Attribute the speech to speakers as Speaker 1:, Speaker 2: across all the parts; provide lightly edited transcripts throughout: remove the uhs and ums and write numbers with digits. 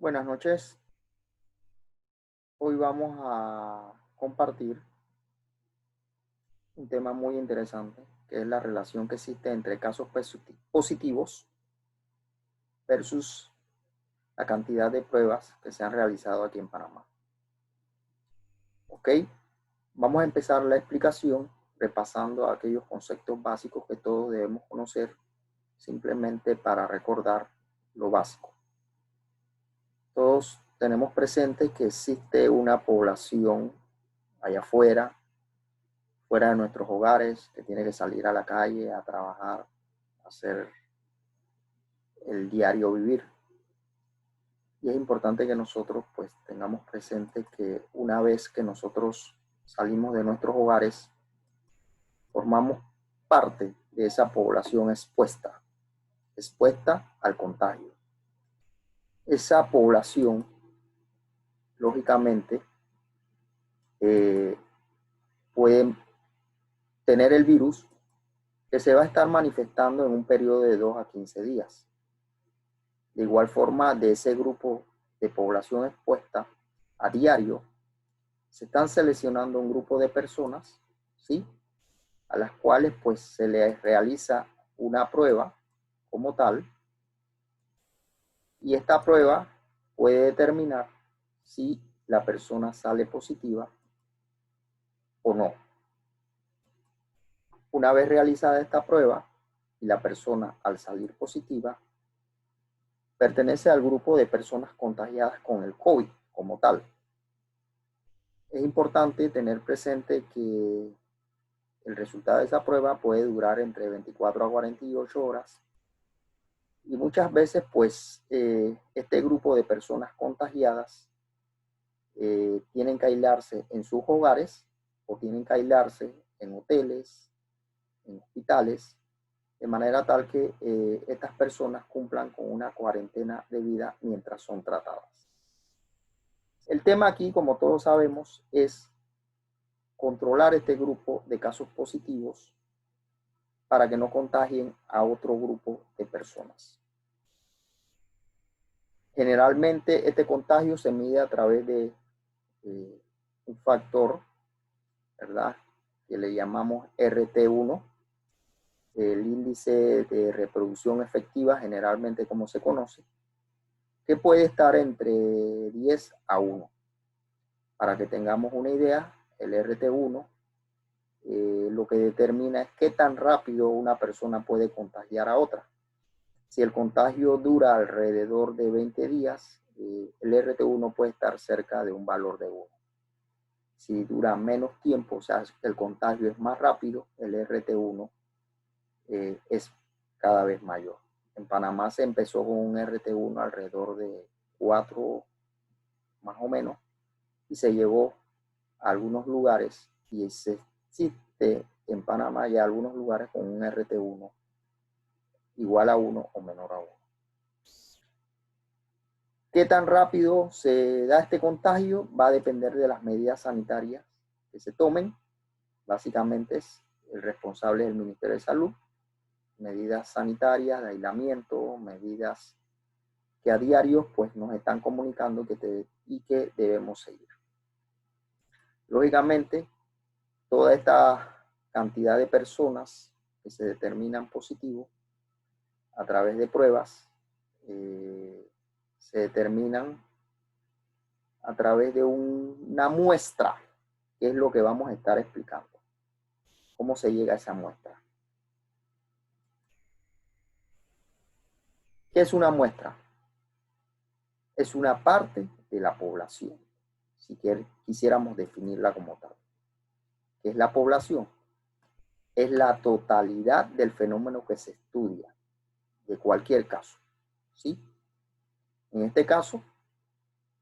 Speaker 1: Buenas noches. Hoy vamos a compartir un tema muy interesante, que es la relación que existe entre casos positivos versus la cantidad de pruebas que se han realizado aquí en Panamá. ¿Ok? Vamos a empezar la explicación repasando aquellos conceptos básicos que todos debemos conocer, simplemente para recordar lo básico. Todos tenemos presente que existe una población allá afuera, fuera de nuestros hogares, que tiene que salir a la calle a trabajar, a hacer el diario vivir. Y es importante que nosotros pues tengamos presente que una vez que nosotros salimos de nuestros hogares, formamos parte de esa población expuesta al contagio. Esa población, lógicamente, puede tener el virus que se va a estar manifestando en un periodo de 2 a 15 días. De igual forma, de ese grupo de población expuesta a diario, se están seleccionando un grupo de personas, ¿sí?, a las cuales pues se les realiza una prueba como tal, y esta prueba puede determinar si la persona sale positiva o no. Una vez realizada esta prueba y la persona al salir positiva, pertenece al grupo de personas contagiadas con el COVID como tal. Es importante tener presente que el resultado de esa prueba puede durar entre 24 a 48 horas y muchas veces pues este grupo de personas contagiadas tienen que aislarse en sus hogares o tienen que aislarse en hoteles, en hospitales, de manera tal que estas personas cumplan con una cuarentena debida mientras son tratadas. El tema aquí, como todos sabemos, es controlar este grupo de casos positivos para que no contagien a otro grupo de personas. Generalmente este contagio se mide a través de un factor, ¿verdad?, que le llamamos RT1, el índice de reproducción efectiva, generalmente como se conoce, que puede estar entre 10 a 1. Para que tengamos una idea, el RT1 lo que determina es qué tan rápido una persona puede contagiar a otra. Si el contagio dura alrededor de 20 días, el RT1 puede estar cerca de un valor de 1. Si dura menos tiempo, o sea, el contagio es más rápido, el RT1 es cada vez mayor. En Panamá se empezó con un RT1 alrededor de 4 más o menos y se llevó a algunos lugares y se existe en Panamá ya algunos lugares con un RT1 igual a 1 o menor a 1. ¿Qué tan rápido se da este contagio? Va a depender de las medidas sanitarias que se tomen. Básicamente es el responsable del Ministerio de Salud. Medidas sanitarias, de aislamiento, medidas que a diario pues nos están comunicando que debemos seguir. Lógicamente, toda esta cantidad de personas que se determinan positivos a través de pruebas se determinan a través de una muestra, que es lo que vamos a estar explicando. ¿Cómo se llega a esa muestra? ¿Qué es una muestra? Es una parte de la población, si quisiéramos definirla como tal. ¿Qué es la población? Es la totalidad del fenómeno que se estudia, de cualquier caso, ¿sí? En este caso,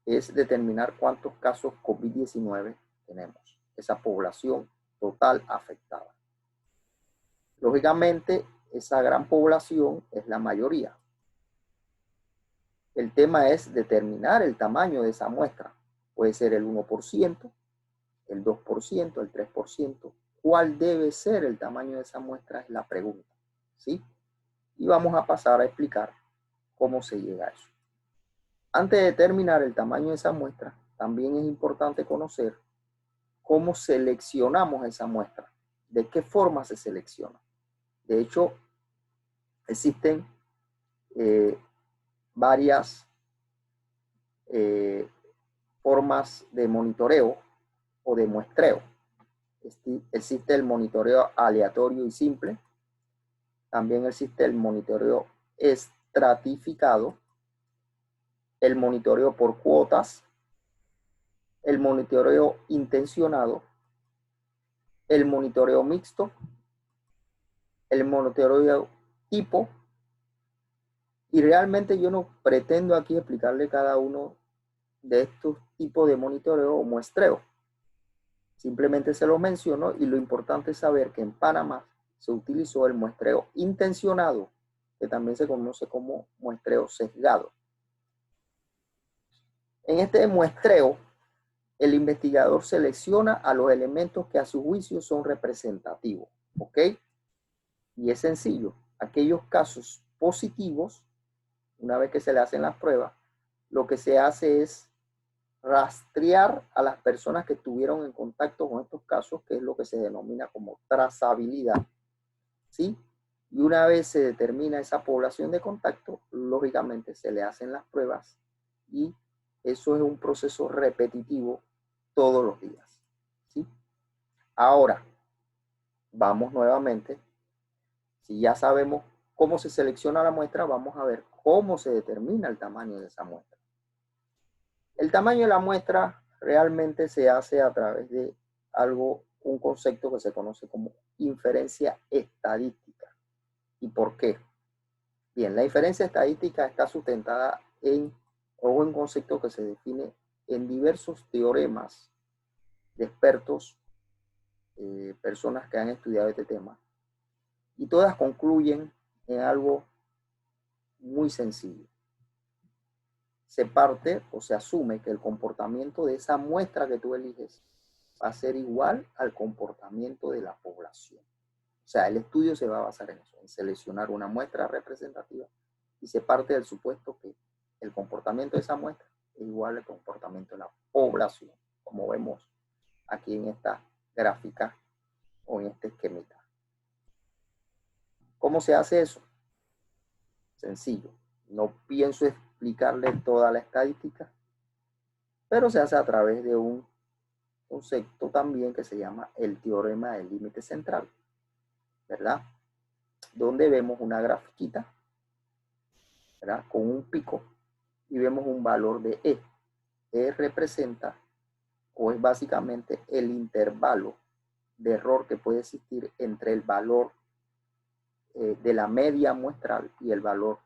Speaker 1: es determinar cuántos casos COVID-19 tenemos, esa población total afectada. Lógicamente, esa gran población es la mayoría. El tema es determinar el tamaño de esa muestra. Puede ser el 1%, el 2%, el 3%. ¿Cuál debe ser el tamaño de esa muestra? Es la pregunta, ¿sí? Y vamos a pasar a explicar cómo se llega a eso. Antes de determinar el tamaño de esa muestra, también es importante conocer cómo seleccionamos esa muestra, de qué forma se selecciona. De hecho, existen varias formas de monitoreo o de muestreo. Existe el monitoreo aleatorio y simple. También existe el monitoreo estratificado, el monitoreo por cuotas, el monitoreo intencionado, el monitoreo mixto, el monitoreo tipo, y realmente yo no pretendo aquí explicarle cada uno de estos tipos de monitoreo o muestreo. Simplemente se lo menciono y lo importante es saber que en Panamá se utilizó el muestreo intencionado, que también se conoce como muestreo sesgado. En este muestreo, el investigador selecciona a los elementos que a su juicio son representativos, ¿ok? Y es sencillo. Aquellos casos positivos, una vez que se le hacen las pruebas, lo que se hace es rastrear a las personas que estuvieron en contacto con estos casos, que es lo que se denomina como trazabilidad, ¿sí? Y una vez se determina esa población de contacto, lógicamente se le hacen las pruebas y eso es un proceso repetitivo todos los días, ¿sí? Ahora, vamos nuevamente, si ya sabemos cómo se selecciona la muestra, vamos a ver cómo se determina el tamaño de esa muestra. El tamaño de la muestra realmente se hace a través de un concepto que se conoce como inferencia estadística. ¿Y por qué? Bien, la inferencia estadística está sustentada en un concepto que se define en diversos teoremas de expertos, personas que han estudiado este tema, y todas concluyen en algo muy sencillo. Se parte o se asume que el comportamiento de esa muestra que tú eliges va a ser igual al comportamiento de la población. O sea, el estudio se va a basar en eso, en seleccionar una muestra representativa, y se parte del supuesto que el comportamiento de esa muestra es igual al comportamiento de la población, como vemos aquí en esta gráfica o en este esquemita. ¿Cómo se hace eso? Sencillo. No pienso explicarle toda la estadística, pero se hace a través de un concepto también que se llama el teorema del límite central, ¿verdad? Donde vemos una grafiquita, ¿verdad? Con un pico y vemos un valor de E. E representa o es básicamente el intervalo de error que puede existir entre el valor de la media muestral y el valor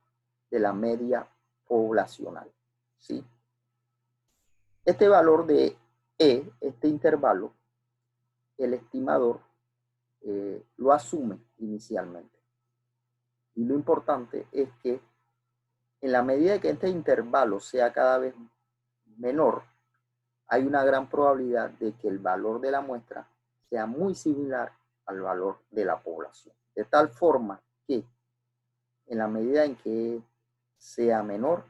Speaker 1: de la media poblacional, ¿sí? Este valor de E, este intervalo, el estimador lo asume inicialmente. Y lo importante es que en la medida que este intervalo sea cada vez menor, hay una gran probabilidad de que el valor de la muestra sea muy similar al valor de la población. De tal forma que en la medida en que sea menor,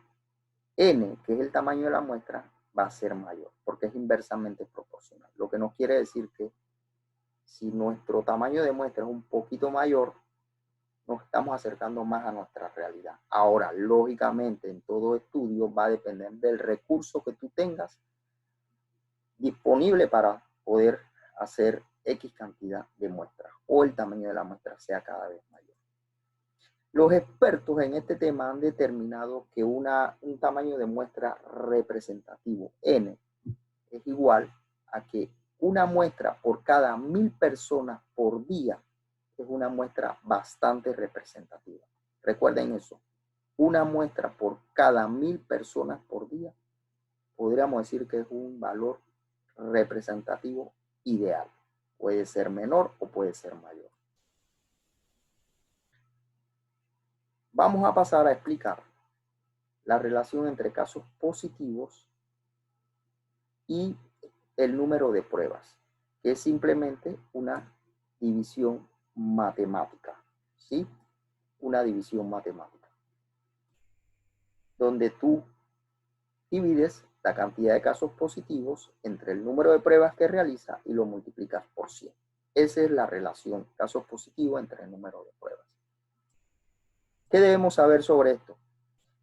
Speaker 1: n, que es el tamaño de la muestra, va a ser mayor, porque es inversamente proporcional. Lo que nos quiere decir que si nuestro tamaño de muestra es un poquito mayor, nos estamos acercando más a nuestra realidad. Ahora, lógicamente, en todo estudio va a depender del recurso que tú tengas disponible para poder hacer X cantidad de muestras o el tamaño de la muestra sea cada vez mayor. Los expertos en este tema han determinado que un tamaño de muestra representativo, N, es igual a que una muestra por cada 1000 personas por día es una muestra bastante representativa. Recuerden eso, una muestra por cada 1000 personas por día, podríamos decir que es un valor representativo ideal. Puede ser menor o puede ser mayor. Vamos a pasar a explicar la relación entre casos positivos y el número de pruebas, que es simplemente una división matemática, ¿sí? Una división matemática, donde tú divides la cantidad de casos positivos entre el número de pruebas que realiza y lo multiplicas por 100. Esa es la relación casos positivos entre el número de pruebas. ¿Qué debemos saber sobre esto?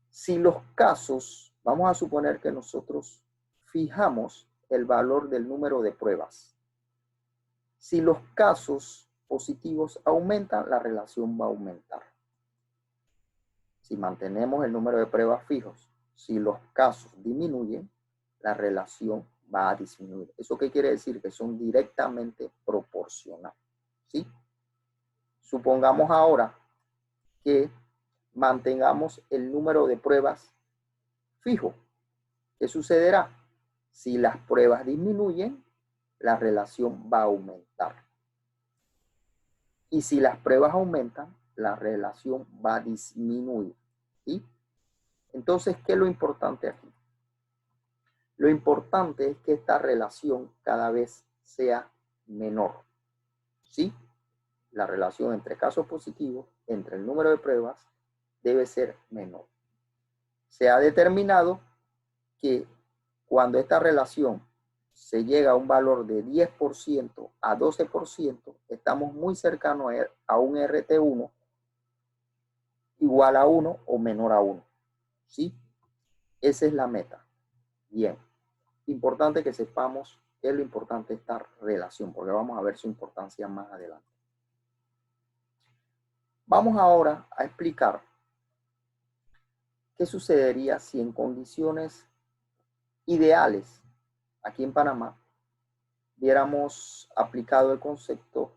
Speaker 1: Si los casos, vamos a suponer que nosotros fijamos el valor del número de pruebas. Si los casos positivos aumentan, la relación va a aumentar. Si mantenemos el número de pruebas fijos, si los casos disminuyen, la relación va a disminuir. ¿Eso qué quiere decir? Que son directamente proporcionales. ¿Sí? Supongamos ahora que mantengamos el número de pruebas fijo. ¿Qué sucederá? Si las pruebas disminuyen, la relación va a aumentar. Y si las pruebas aumentan, la relación va a disminuir. ¿Sí? Entonces, ¿qué es lo importante aquí? Lo importante es que esta relación cada vez sea menor. ¿Sí? La relación entre casos positivos, entre el número de pruebas, debe ser menor. Se ha determinado que cuando esta relación se llega a un valor de 10% a 12%, estamos muy cercanos a un RT1 igual a 1 o menor a 1. ¿Sí? Esa es la meta. Bien. Importante que sepamos qué es lo importante de esta relación, porque vamos a ver su importancia más adelante. Vamos ahora a explicar qué sucedería si en condiciones ideales aquí en Panamá hubiéramos aplicado el concepto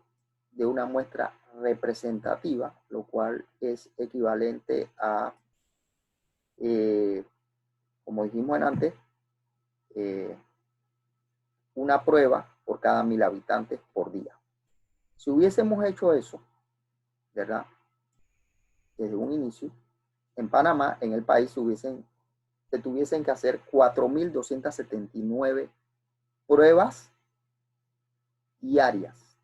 Speaker 1: de una muestra representativa, lo cual es equivalente a, como dijimos antes, una prueba por cada 1000 habitantes por día. Si hubiésemos hecho eso, ¿verdad? Desde un inicio, en Panamá, en el país, se tuviesen que hacer 4.279 pruebas diarias.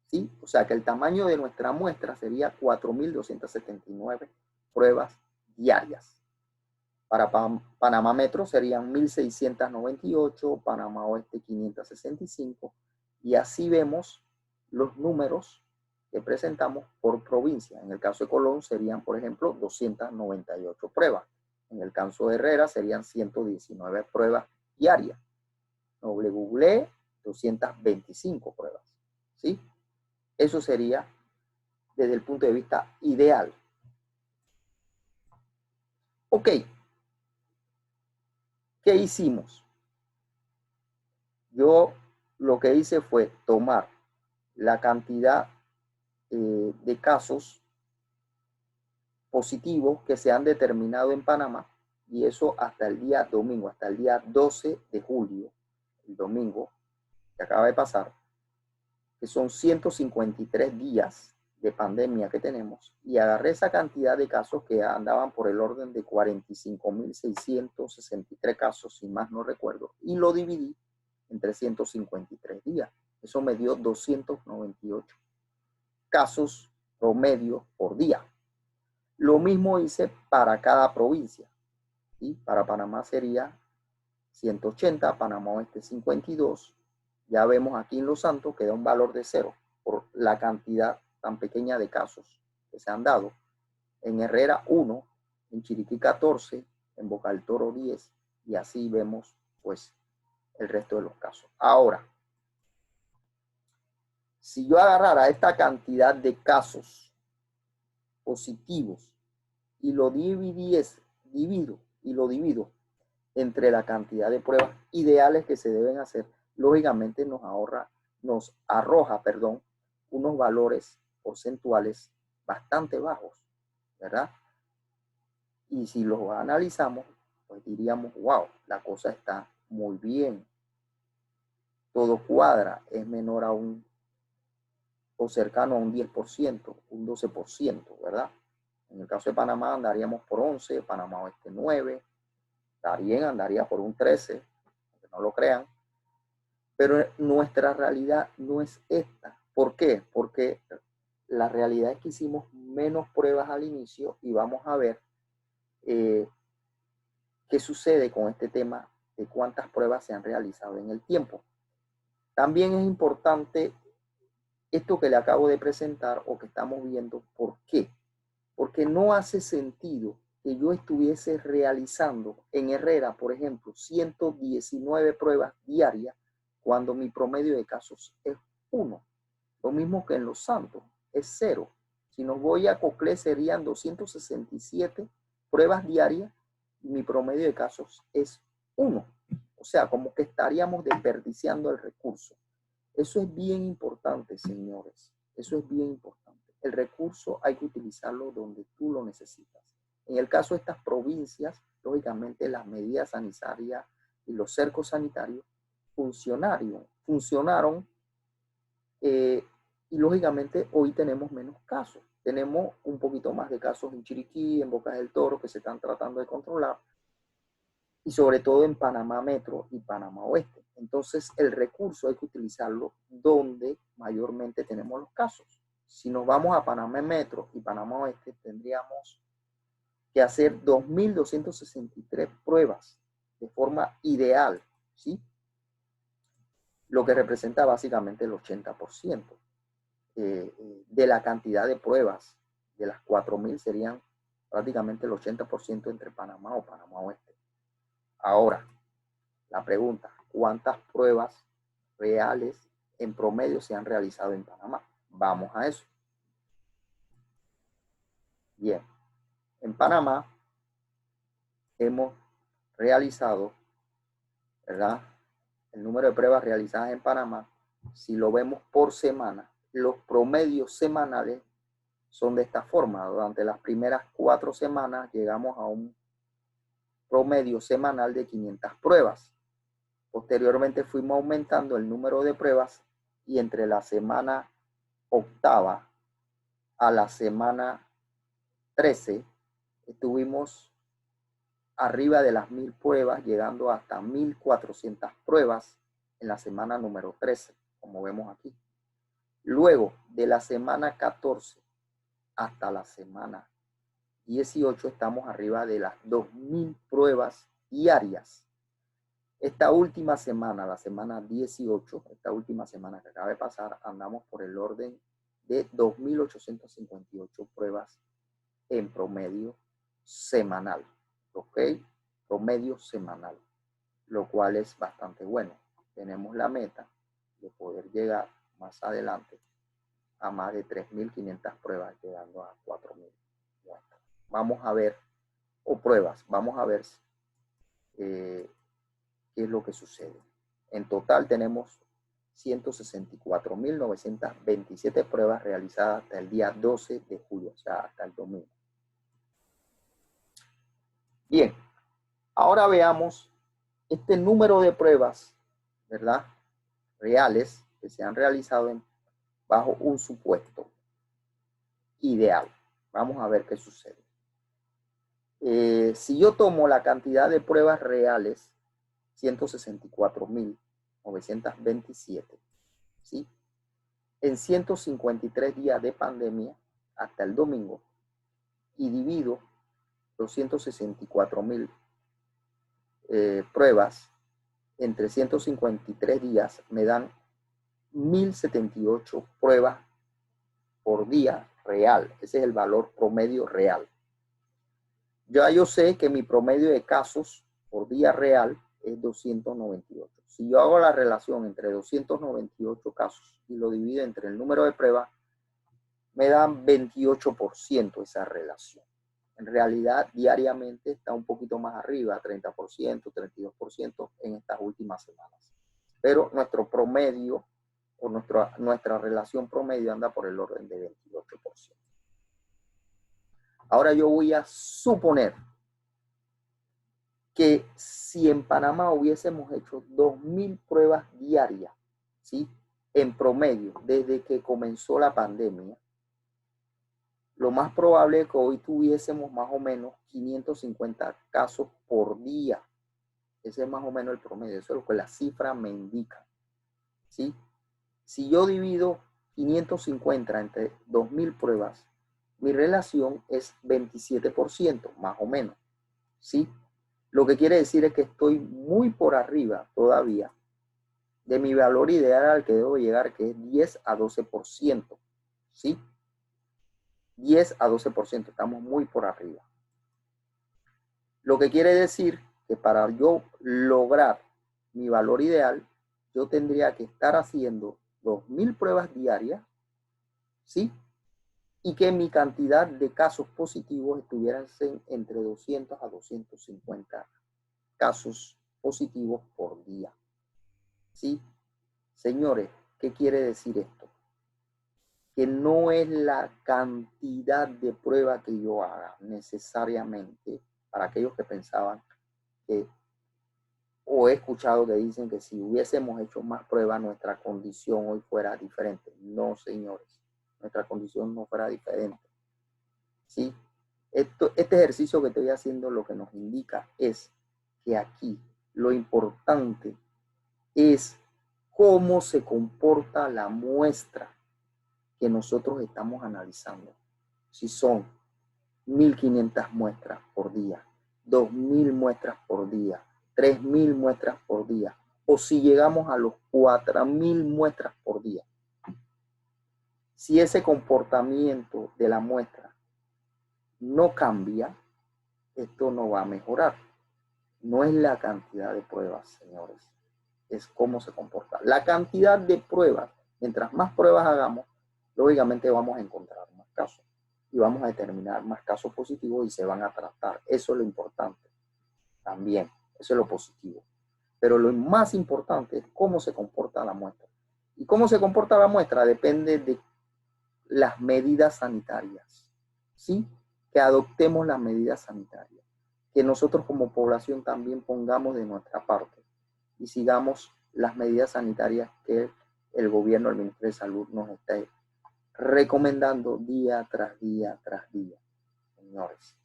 Speaker 1: ¿Sí? O sea que el tamaño de nuestra muestra sería 4.279 pruebas diarias. Para Panamá Metro serían 1.698, Panamá Oeste 565, y así vemos los números que presentamos por provincia. En el caso de Colón serían, por ejemplo, 298 pruebas. En el caso de Herrera serían 119 pruebas diarias. Noble Google, 225 pruebas. ¿Sí? Eso sería desde el punto de vista ideal. Ok. ¿Qué hicimos? Yo lo que hice fue tomar la cantidad de casos positivos que se han determinado en Panamá, y eso hasta el día domingo, hasta el día 12 de julio, el domingo que acaba de pasar, que son 153 días de pandemia que tenemos, y agarré esa cantidad de casos que andaban por el orden de 45.663 casos, si más no recuerdo, y lo dividí en 353 días. Eso me dio 298 casos promedio por día. Lo mismo hice para cada provincia. ¿Sí? Para Panamá sería 180, Panamá Oeste 52. Ya vemos aquí en Los Santos que da un valor de 0 por la cantidad tan pequeña de casos que se han dado. En Herrera 1, en Chiriquí 14, en Boca del Toro 10, y así vemos pues el resto de los casos. Ahora, si yo agarrara esta cantidad de casos positivos y lo divido entre la cantidad de pruebas ideales que se deben hacer, lógicamente nos arroja, unos valores porcentuales bastante bajos, ¿verdad? Y si los analizamos, pues diríamos, wow, la cosa está muy bien. Todo cuadra, es menor a o cercano a un 10%, un 12%, ¿verdad? En el caso de Panamá andaríamos por 11, Panamá Oeste 9, Darién andaría por un 13, aunque no lo crean. Pero nuestra realidad no es esta. ¿Por qué? Porque la realidad es que hicimos menos pruebas al inicio y vamos a ver ¿qué sucede con este tema de cuántas pruebas se han realizado en el tiempo? También es importante esto que le acabo de presentar o que estamos viendo. ¿Por qué? Porque no hace sentido que yo estuviese realizando en Herrera, por ejemplo, 119 pruebas diarias cuando mi promedio de casos es 1. Lo mismo que en Los Santos, es 0. Si nos voy a Coclé serían 267 pruebas diarias y mi promedio de casos es 1. O sea, como que estaríamos desperdiciando el recurso. Eso es bien importante, señores. Eso es bien importante. El recurso hay que utilizarlo donde tú lo necesitas. En el caso de estas provincias, lógicamente las medidas sanitarias y los cercos sanitarios funcionaron y lógicamente hoy tenemos menos casos. Tenemos un poquito más de casos en Chiriquí, en Bocas del Toro, que se están tratando de controlar, y sobre todo en Panamá Metro y Panamá Oeste. Entonces, el recurso hay que utilizarlo donde mayormente tenemos los casos. Si nos vamos a Panamá Metro y Panamá Oeste, tendríamos que hacer 2.263 pruebas de forma ideal, ¿sí? Lo que representa básicamente el 80%. De la cantidad de pruebas, de las 4.000 serían prácticamente el 80% entre Panamá o Panamá Oeste. Ahora, la pregunta, ¿cuántas pruebas reales en promedio se han realizado en Panamá? Vamos a eso. Bien, en Panamá hemos realizado, ¿verdad? El número de pruebas realizadas en Panamá, si lo vemos por semana, los promedios semanales son de esta forma. Durante las primeras 4 semanas llegamos a un promedio semanal de 500 pruebas. Posteriormente fuimos aumentando el número de pruebas y entre la semana 8ª a la semana 13 estuvimos arriba de las 1.000 pruebas, llegando hasta 1.400 pruebas en la semana número 13, como vemos aquí. Luego, de la semana 14 hasta la semana 18, estamos arriba de las 2.000 pruebas diarias. Esta última semana, la semana 18, esta última semana que acaba de pasar, andamos por el orden de 2.858 pruebas en promedio semanal, ¿ok? Promedio semanal, lo cual es bastante bueno. Tenemos la meta de poder llegar más adelante a más de 3.500 pruebas, llegando a 4.000 muestras. Vamos a ver, o pruebas, vamos a ver qué es lo que sucede. En total tenemos 164.927 pruebas realizadas hasta el día 12 de julio, o sea, hasta el domingo. Bien, ahora veamos este número de pruebas, ¿verdad? Reales que se han realizado bajo un supuesto ideal. Vamos a ver qué sucede. Si yo tomo la cantidad de pruebas reales, 164.927, ¿sí? En 153 días de pandemia hasta el domingo, y divido los 164.000 pruebas entre 153 días, me dan 1.078 pruebas por día real. Ese es el valor promedio real. Ya yo sé que mi promedio de casos por día real es 298. Si yo hago la relación entre 298 casos y lo divido entre el número de pruebas, me dan 28% esa relación. En realidad, diariamente está un poquito más arriba, 30%, 32% en estas últimas semanas. Pero nuestro promedio o nuestra relación promedio anda por el orden de 28%. Ahora yo voy a suponer que si en Panamá hubiésemos hecho 2.000 pruebas diarias, ¿sí? En promedio, desde que comenzó la pandemia, lo más probable es que hoy tuviésemos más o menos 550 casos por día. Ese es más o menos el promedio. Eso es lo que la cifra me indica, ¿sí? Si yo divido 550 entre 2.000 pruebas, mi relación es 27%, más o menos, ¿sí? Lo que quiere decir es que estoy muy por arriba todavía de mi valor ideal al que debo llegar, que es 10 a 12%. ¿Sí? 10 a 12%, estamos muy por arriba. Lo que quiere decir que para yo lograr mi valor ideal, yo tendría que estar haciendo 2000 pruebas diarias, ¿sí? Y que mi cantidad de casos positivos estuvieran entre 200 a 250 casos positivos por día, ¿sí? Señores, ¿qué quiere decir esto? Que no es la cantidad de pruebas que yo haga necesariamente, para aquellos que pensaban que, o he escuchado que dicen que si hubiésemos hecho más pruebas, nuestra condición hoy fuera diferente. No, señores, nuestra condición no fuera diferente. ¿Sí? Este ejercicio que estoy haciendo lo que nos indica es que aquí lo importante es cómo se comporta la muestra que nosotros estamos analizando. Si son 1500 muestras por día, 2000 muestras por día, 3000 muestras por día, o si llegamos a los 4000 muestras por día. Si ese comportamiento de la muestra no cambia, esto no va a mejorar. No es la cantidad de pruebas, señores, es cómo se comporta. La cantidad de pruebas, mientras más pruebas hagamos, lógicamente vamos a encontrar más casos y vamos a determinar más casos positivos y se van a tratar. Eso es lo importante también, eso es lo positivo. Pero lo más importante es cómo se comporta la muestra. Y cómo se comporta la muestra depende de las medidas sanitarias, ¿sí? Que adoptemos las medidas sanitarias, que nosotros como población también pongamos de nuestra parte y sigamos las medidas sanitarias que el gobierno, el Ministerio de Salud nos está recomendando día tras día tras día. Señores,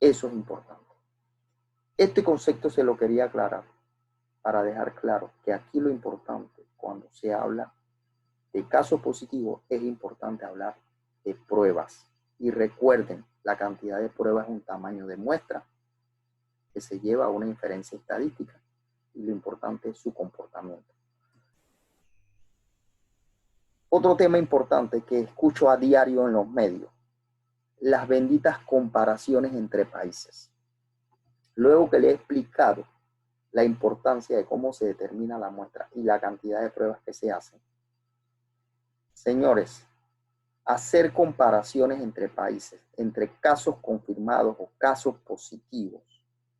Speaker 1: eso es importante. Este concepto se lo quería aclarar para dejar claro que aquí lo importante cuando se habla de casos positivos es importante hablar de pruebas. Y recuerden, la cantidad de pruebas es un tamaño de muestra que se lleva a una inferencia estadística y lo importante es su comportamiento. Otro tema importante que escucho a diario en los medios, las benditas comparaciones entre países. Luego que le he explicado la importancia de cómo se determina la muestra y la cantidad de pruebas que se hacen, señores, hacer comparaciones entre países, entre casos confirmados o casos positivos,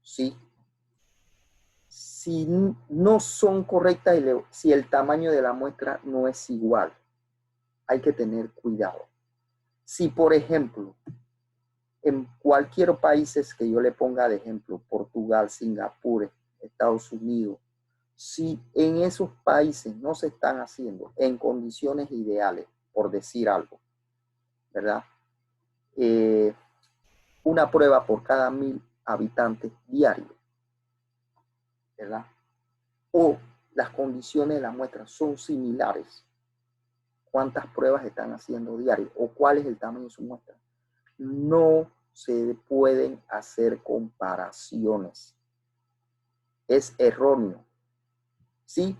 Speaker 1: ¿sí? Si no son correctas y si el tamaño de la muestra no es igual, hay que tener cuidado. Si, por ejemplo, en cualquier país que yo le ponga de ejemplo, Portugal, Singapur, Estados Unidos, si en esos países no se están haciendo en condiciones ideales, por decir algo, ¿verdad? Una prueba por cada 1000 habitantes diarios, ¿verdad? O las condiciones de la muestra son similares, ¿cuántas pruebas están haciendo diario? ¿O cuál es el tamaño de su muestra? No se pueden hacer comparaciones. Es erróneo. Sí,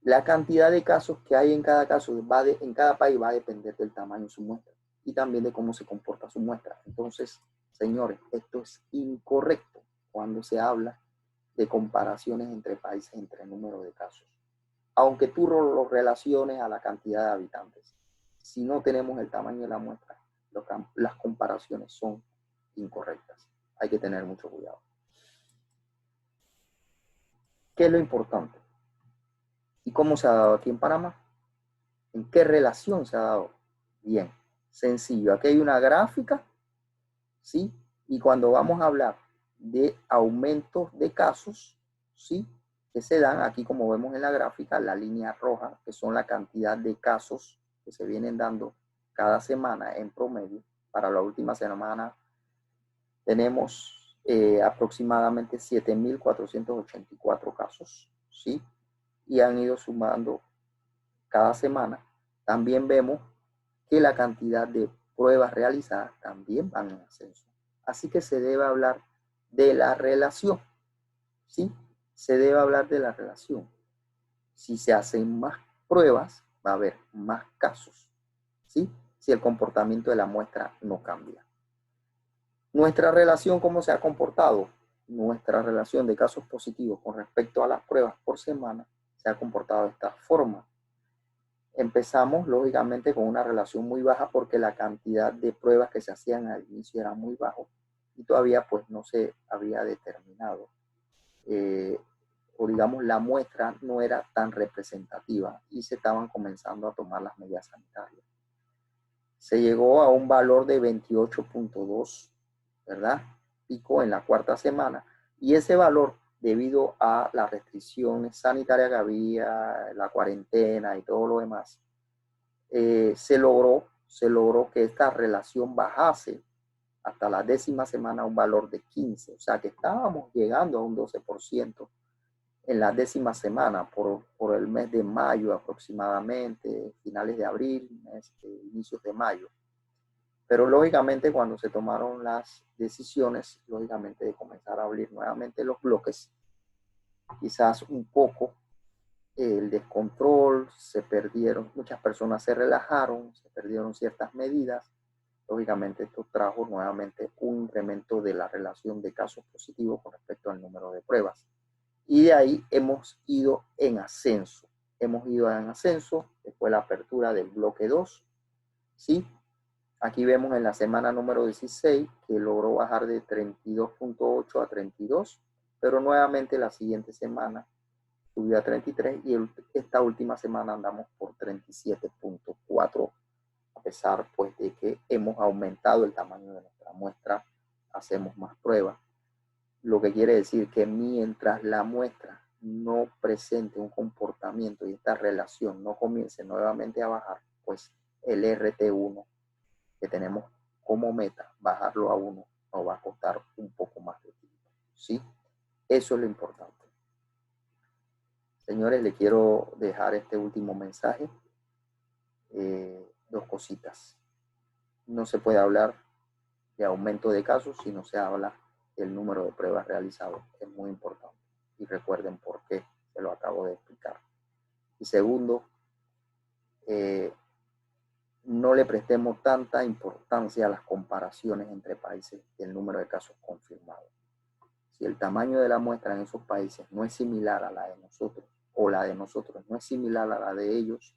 Speaker 1: la cantidad de casos que hay en cada caso, en cada país va a depender del tamaño de su muestra y también de cómo se comporta su muestra. Entonces, señores, esto es incorrecto cuando se habla de comparaciones entre países, entre número de casos. Aunque tú lo relaciones a la cantidad de habitantes, si no tenemos el tamaño de la muestra, las comparaciones son incorrectas. Hay que tener mucho cuidado. ¿Qué es lo importante? ¿Y cómo se ha dado aquí en Panamá? ¿En qué relación se ha dado? Bien, sencillo. Aquí hay una gráfica, ¿sí? Y cuando vamos a hablar de aumentos de casos, ¿sí? Que se dan aquí, como vemos en la gráfica, la línea roja, que son la cantidad de casos que se vienen dando cada semana en promedio. Para la última semana tenemos aproximadamente 7.484 casos, ¿sí? Y han ido sumando cada semana. También vemos que la cantidad de pruebas realizadas también van en ascenso. Así que se debe hablar de la relación. ¿sí? Se debe hablar de la relación. Si se hacen más pruebas, va a haber más casos, ¿sí? Si el comportamiento de la muestra no cambia. Nuestra relación, ¿cómo se ha comportado? Nuestra relación de casos positivos con respecto a las pruebas por semana se ha comportado de esta forma. Empezamos, lógicamente, con una relación muy baja porque la cantidad de pruebas que se hacían al inicio era muy bajo y todavía pues no se había determinado. O digamos, la muestra no era tan representativa y se estaban comenzando a tomar las medidas sanitarias. Se llegó a un valor de 28.2, ¿verdad? Pico en la cuarta semana. Y ese valor, debido a las restricciones sanitarias que había, la cuarentena y todo lo demás, se logró que esta relación bajase hasta la 10ª semana a un valor de 15. O sea que estábamos llegando a un 12% en la 10ª semana, por el mes de mayo aproximadamente, finales de abril, inicios de mayo. Pero lógicamente cuando se tomaron las decisiones, lógicamente de comenzar a abrir nuevamente los bloques, quizás un poco el descontrol, se perdieron, muchas personas se relajaron, se perdieron ciertas medidas. Lógicamente esto trajo nuevamente un incremento de la relación de casos positivos con respecto al número de pruebas. Y de ahí hemos ido en ascenso. Después de la apertura del bloque 2, ¿sí? Aquí vemos en la semana número 16 que logró bajar de 32.8 a 32, pero nuevamente la siguiente semana subió a 33 y esta última semana andamos por 37.4, a pesar pues de que hemos aumentado el tamaño de nuestra muestra, hacemos más pruebas. Lo que quiere decir que mientras la muestra no presente un comportamiento y esta relación no comience nuevamente a bajar, pues el RT1 que tenemos como meta, bajarlo a 1, nos va a costar un poco más de tiempo, ¿sí? Eso es lo importante. Señores, le quiero dejar este último mensaje. Dos cositas. No se puede hablar de aumento de casos si no se habla del número de pruebas realizadas. Es muy importante. Y recuerden por qué, se lo acabo de explicar. Y segundo, no le prestemos tanta importancia a las comparaciones entre países y el número de casos confirmados. Si el tamaño de la muestra en esos países no es similar a la de nosotros, o la de nosotros no es similar a la de ellos,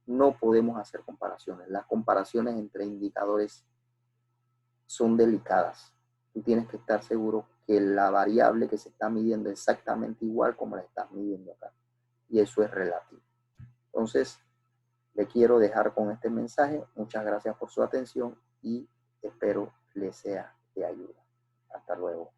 Speaker 1: no podemos hacer comparaciones. Las comparaciones entre indicadores son delicadas. Tú tienes que estar seguro que la variable que se está midiendo es exactamente igual como la estás midiendo acá. Y eso es relativo. Entonces, le quiero dejar con este mensaje. Muchas gracias por su atención y espero les sea de ayuda. Hasta luego.